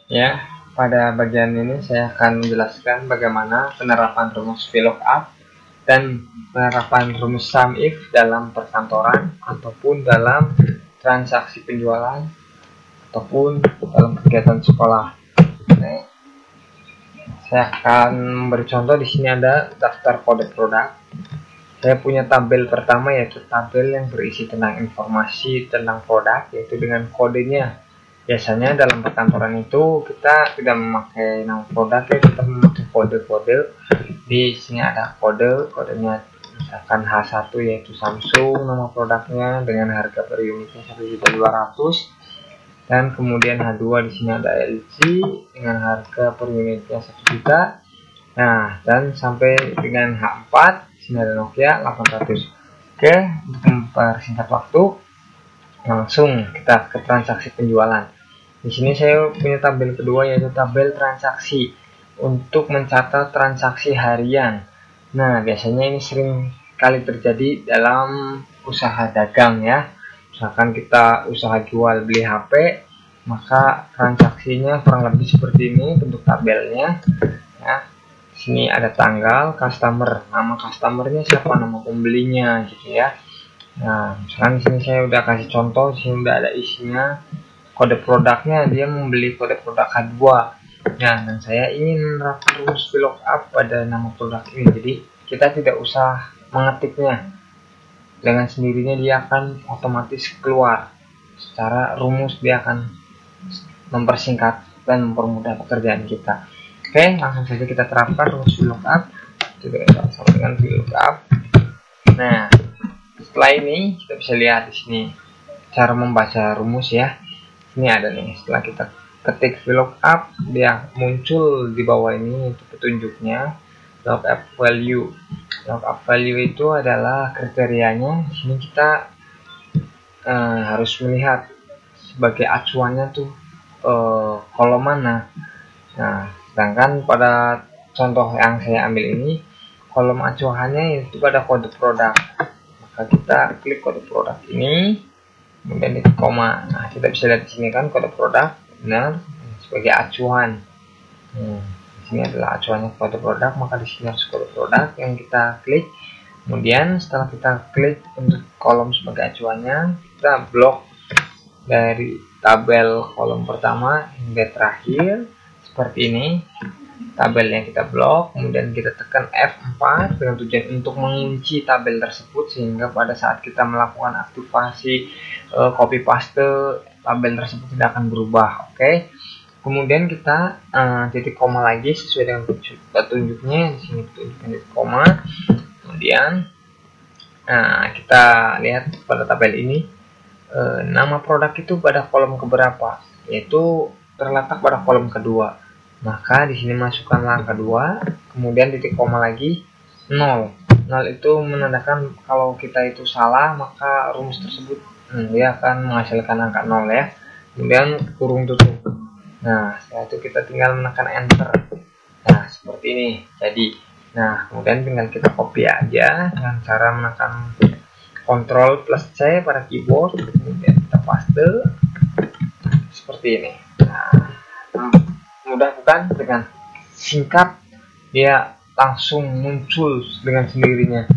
Ya, pada bagian ini saya akan menjelaskan bagaimana penerapan rumus VLOOKUP dan penerapan rumus SUMIF dalam perkantoran ataupun dalam transaksi penjualan ataupun dalam kegiatan sekolah. Nah, saya akan memberi contoh. Di sini ada daftar kode produk. Saya punya tabel pertama, yaitu tabel yang berisi tentang informasi tentang produk, yaitu dengan kodenya. Biasanya dalam perkantoran itu kita tidak memakai nama produk, ya, kita memakai kode-kode. Di sini ada kodenya, misalkan H1 yaitu Samsung, nama produknya dengan harga per unitnya 1.200.000, dan kemudian H2 di sini ada LG dengan harga per unitnya 1 juta. Nah, dan sampai dengan H4 di sini ada Nokia 800. Oke, untuk mempersingkat waktu, langsung kita ke transaksi penjualan. Di sini saya punya tabel kedua, yaitu tabel transaksi untuk mencatat transaksi harian. Nah, biasanya ini sering kali terjadi dalam usaha dagang, ya. Misalkan kita usaha jual beli HP, maka transaksinya kurang lebih seperti ini bentuk tabelnya. Ya, di sini ada tanggal, customer, nama customernya siapa, nama pembelinya, gitu ya. Nah, misalkan di sini saya udah kasih contoh, di sini udah ada isinya. Kode produknya, dia membeli kode produk H2. Nah, dan saya ingin menerapkan rumus VLOOKUP pada nama produk ini. Jadi kita tidak usah mengetiknya, dengan sendirinya dia akan otomatis keluar. Secara rumus dia akan mempersingkat dan mempermudah pekerjaan kita. Oke, langsung saja kita terapkan rumus VLOOKUP. Juga sama dengan VLOOKUP. Nah, setelah ini kita bisa lihat di sini cara membaca rumus, ya. Ini ada nih, setelah kita ketik VLOOKUP, dia muncul di bawah ini itu petunjuknya, lookup value. Lookup value itu adalah kriterianya. Di sini kita harus melihat sebagai acuannya tuh kolom mana. Nah, sedangkan pada contoh yang saya ambil ini, kolom acuannya itu pada kode produk. Maka kita klik kode produk ini, kemudian titik koma. Nah, kita bisa lihat di sini kan kode produk benar sebagai acuan. Di sini adalah acuannya kode produk, maka di sini harus kode produk yang kita klik. Kemudian setelah kita klik untuk kolom sebagai acuannya, kita blok dari tabel kolom pertama hingga terakhir seperti ini. Tabel yang kita blok, kemudian kita tekan F4 dengan tujuan untuk mengunci tabel tersebut, sehingga pada saat kita melakukan aktivasi copy paste, tabel tersebut tidak akan berubah. Oke. Kemudian kita titik koma lagi sesuai dengan petunjuknya. Di sini petunjuknya titik koma. Kemudian kita lihat pada tabel ini, nama produk itu pada kolom keberapa, yaitu terletak pada kolom kedua. Maka di sini masukkan langkah 2, kemudian titik koma lagi 0. 0 itu menandakan kalau kita itu salah, maka rumus tersebut dia akan menghasilkan angka 0, ya. Kemudian kurung tutup. Nah, setelah itu kita tinggal menekan enter. Nah, seperti ini. Jadi, kemudian tinggal kita copy aja dengan cara menekan Ctrl plus C pada keyboard, kemudian kita paste seperti ini. Mudah bukan? Dengan singkat dia langsung muncul dengan sendirinya.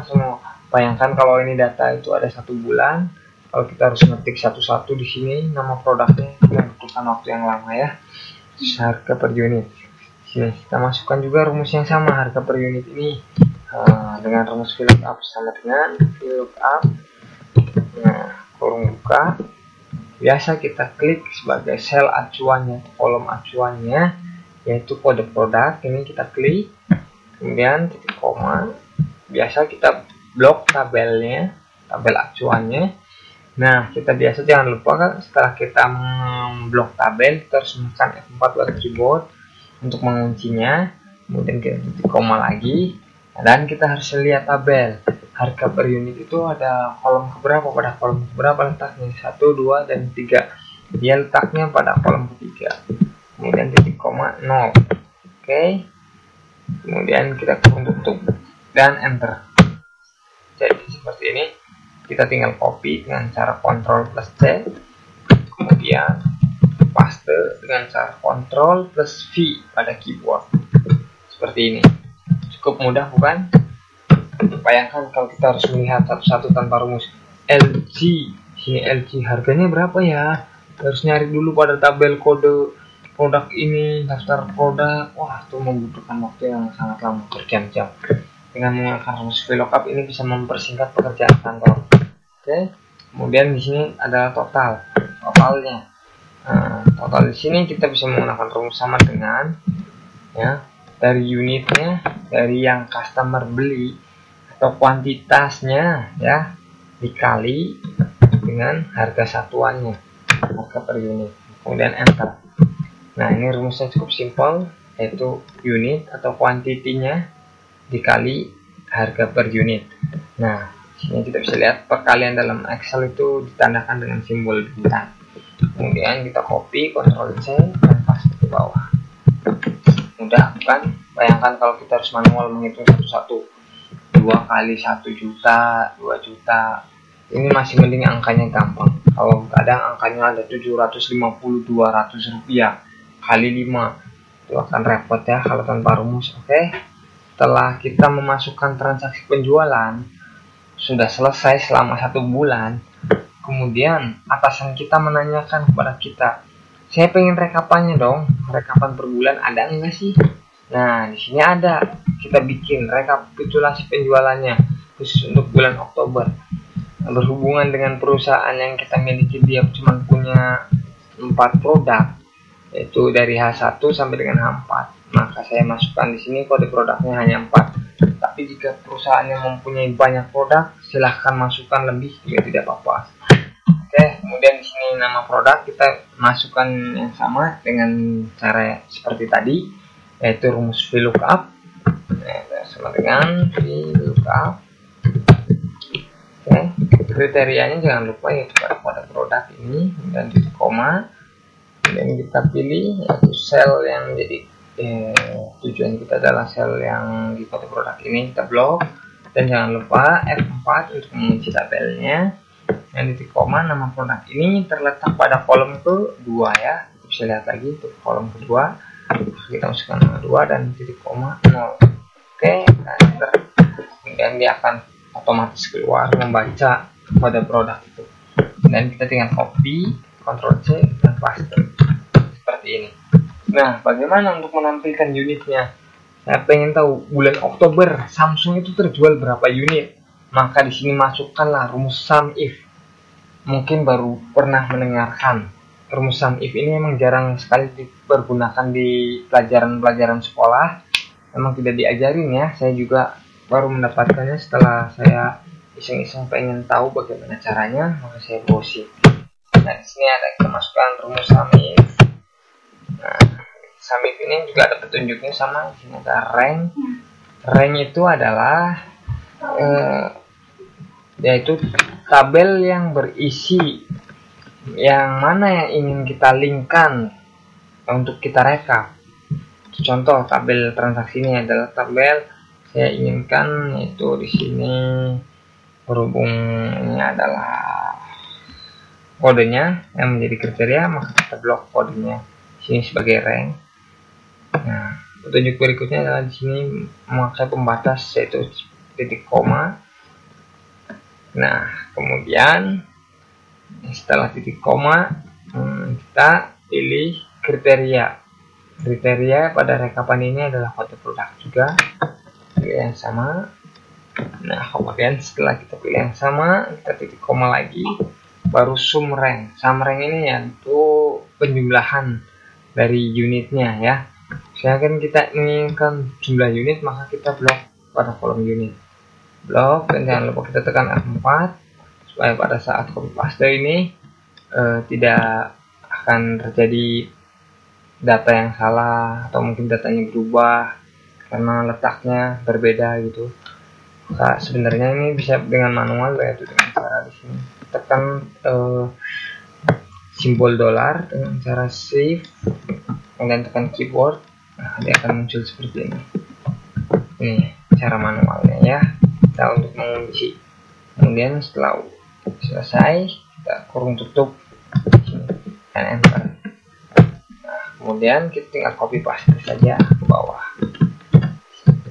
Semua. Bayangkan kalau ini data itu ada 1 bulan, kalau kita harus ngetik satu-satu di sini nama produknya, membutuhkan waktu yang lama, ya. Harga per unit. Sini kita masukkan juga rumus yang sama, harga per unit ini dengan rumus VLOOKUP sama dengan VLOOKUP. Kurung buka. Biasa kita klik sebagai sel acuannya, kolom acuannya, yaitu kode produk. Ini kita klik, kemudian titik koma. Biasa kita blok tabelnya, tabel acuannya. Nah, kita biasa jangan lupa kan, setelah kita memblok tabel, kita harus menekan F4 pada keyboard untuk menguncinya. Kemudian kita titik koma lagi, dan kita harus lihat tabel. Harga per unit itu ada kolom keberapa, pada kolom keberapa letaknya, 1, 2, dan 3. Dia letaknya pada kolom ketiga. Kemudian titik koma 0. Oke. Kemudian kita tutup dan enter. Jadi seperti ini. Kita tinggal copy dengan cara Ctrl plus C, kemudian paste dengan cara Ctrl plus V pada keyboard. Seperti ini. Cukup mudah bukan? Bayangkan kalau kita harus melihat satu-satu tanpa rumus. LG, sini LG harganya berapa ya? Harus nyari dulu pada tabel kode produk ini, daftar produk. Wah, itu membutuhkan waktu yang sangat lama, berjam-jam. Dengan menggunakan rumus VLOOKUP ini bisa mempersingkat pekerjaan kantor. Oke. Kemudian di sini adalah totalnya. Total di sini kita bisa menggunakan rumus sama dengan ya, dari unitnya, dari yang customer beli atau kuantitasnya ya, dikali dengan harga satuannya, harga per unit, kemudian enter. Nah, ini rumusnya cukup simpel, yaitu unit atau kuantitinya dikali harga per unit. Nah, sini kita bisa lihat perkalian dalam Excel itu ditandakan dengan simbol bintang. Kemudian kita copy, Ctrl C dan paste ke bawah. Mudah kan? Bayangkan kalau kita harus manual menghitung satu-satu. 2 kali 1 juta, 2 juta. Ini masih mending angkanya gampang. Kalau kadang angkanya ada 750, 200 rupiah kali 5. Itu akan repot ya kalau tanpa rumus. Oke. Setelah kita memasukkan transaksi penjualan, sudah selesai selama 1 bulan. Kemudian atasan kita menanyakan kepada kita, saya pengen rekapannya dong, rekapan per bulan ada enggak sih? Nah, di sini ada. Kita bikin rekapitulasi penjualannya khusus untuk bulan Oktober. Berhubungan dengan perusahaan yang kita miliki, dia cuma punya 4 produk, yaitu dari H1 sampai dengan H4. Maka saya masukkan di sini kode produknya hanya 4. Tapi jika perusahaan yang mempunyai banyak produk, silahkan masukkan lebih juga tidak apa-apa. Oke, kemudian di sini nama produk kita masukkan yang sama dengan cara seperti tadi, yaitu rumus VLOOKUP. Sama dengan VLOOKUP. Oke, kriterianya jangan lupa yaitu pada produk ini dan titik koma. Kemudian kita pilih yaitu sel yang jadi tujuan kita adalah sel yang di kode produk ini, kita blok. Dan jangan lupa F4 untuk mengunci tabelnya. Yang titik koma, nama produk ini terletak pada kolom kedua ya. Kita bisa lihat lagi untuk kolom kedua. Kita masukkan nama 2 dan titik koma 0. Oke, nah, kemudian dia akan otomatis keluar membaca kode produk itu. Dan kita tinggal copy, Ctrl C dan paste seperti ini. Nah, bagaimana untuk menampilkan unitnya? Saya pengen tahu bulan Oktober Samsung itu terjual berapa unit. Maka di sini masukkanlah rumus sum if. Mungkin baru pernah mendengarkan rumus sum if ini, memang jarang sekali dipergunakan di pelajaran-pelajaran sekolah. Memang tidak diajarin ya. Saya juga baru mendapatkannya setelah saya iseng-iseng pengen tahu bagaimana caranya, maka saya browsing. Nah, di sini ada kita masukkan rumus sum if. Nah, sum if ini juga ada petunjuknya sama. Di sini ada rank. Rank itu adalah yaitu tabel yang berisi yang mana yang ingin kita linkkan untuk kita rekap. Contoh tabel transaksi ini adalah tabel saya inginkan, yaitu di sini berhubung ini adalah kodenya yang menjadi kriteria, maka kita blok kodenya sini sebagai rank. Nah, petunjuk berikutnya adalah di sini memakai pembatas yaitu titik koma. Nah, kemudian setelah titik koma kita pilih kriteria. Kriteria pada rekapan ini adalah kode produk juga, pilih yang sama. Nah, kemudian setelah kita pilih yang sama, kita titik koma lagi, baru sum rank. Sum rank ini yaitu penjumlahan dari unitnya ya. Misalkan kita inginkan jumlah unit, maka kita blok pada kolom unit. Blok, dan jangan lupa kita tekan F4 supaya pada saat copy paste ini tidak akan terjadi data yang salah atau mungkin datanya berubah karena letaknya berbeda gitu. Nah, sebenarnya ini bisa dengan manual, yaitu dengan cara di sini tekan simbol dolar dengan cara save, kemudian tekan keyboard. Nah, dia akan muncul seperti ini. Ini cara manualnya ya. Kita untuk mengunci. Kemudian setelah selesai kita kurung tutup dan enter. Nah, kemudian kita tinggal copy paste saja ke bawah.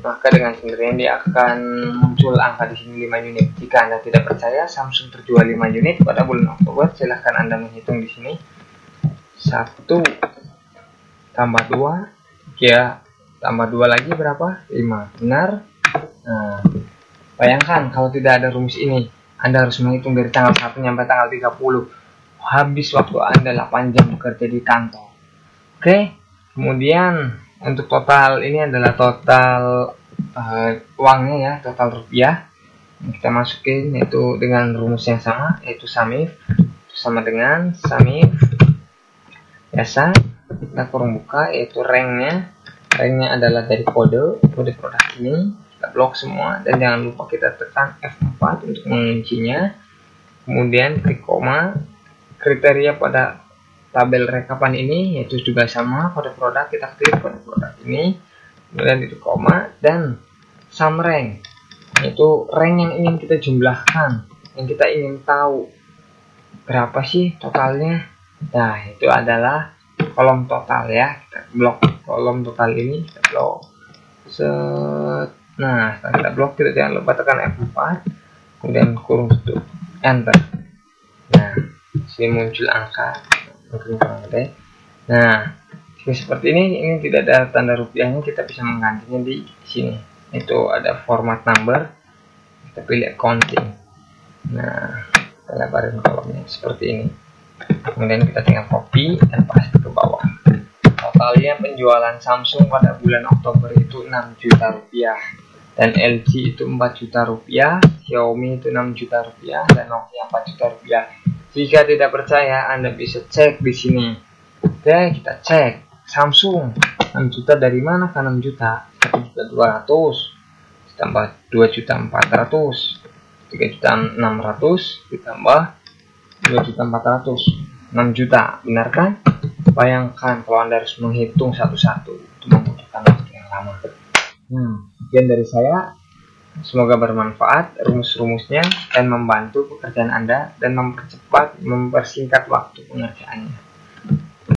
Maka dengan sendirinya dia akan muncul angka di sini 5 unit. Jika Anda tidak percaya Samsung terjual 5 unit pada bulan Oktober, silahkan Anda menghitung di sini. 1 tambah 2, 3 tambah 2 lagi berapa? 5. Benar? Nah, bayangkan kalau tidak ada rumus ini, Anda harus menghitung dari tanggal 1 sampai tanggal 30. Habis waktu Anda 8 jam bekerja di kantor. Oke, kemudian untuk total ini adalah total uangnya ya, total rupiah yang kita masukin, yaitu dengan rumus yang sama, yaitu SUMIF sama dengan SUMIF biasa, kita kurung buka, yaitu ranknya adalah dari kode produk ini, kita blok semua, dan jangan lupa kita tekan F4 untuk menguncinya, kemudian klik koma. Kriteria pada tabel rekapan ini yaitu juga sama, kode produk, kita klik kode produk ini, kemudian itu koma, dan sum rank, yaitu rank yang ingin kita jumlahkan, yang kita ingin tahu berapa sih totalnya. Nah, itu adalah kolom total ya, kita blok kolom total ini, kita blok. Nah, setelah kita blok, kita jangan lupa tekan F4, kemudian kurung tutup, enter. Nah, sini muncul angka mungkin kurang gede. Nah, seperti ini tidak ada tanda rupiahnya, kita bisa menggantinya di sini. Itu ada format number, kita pilih accounting. Nah, kita lebarin kolomnya seperti ini. Kemudian kita tinggal copy dan paste ke bawah. Totalnya penjualan Samsung pada bulan Oktober itu 6 juta rupiah, dan LG itu 4 juta rupiah, Xiaomi itu 6 juta rupiah, dan Nokia 4 juta rupiah. Jika tidak percaya, Anda bisa cek di sini. Oke, kita cek. Samsung 6 juta dari mana ke 6 juta? 1 juta 200 ditambah 2 juta 400, 3 juta 600 ditambah 2 juta 400, 6 juta. Benar kan? Bayangkan kalau Anda harus menghitung satu-satu, itu membutuhkan waktu yang lama. Sekian dari saya. Semoga bermanfaat rumus-rumusnya dan membantu pekerjaan Anda dan mempersingkat waktu pengerjaannya.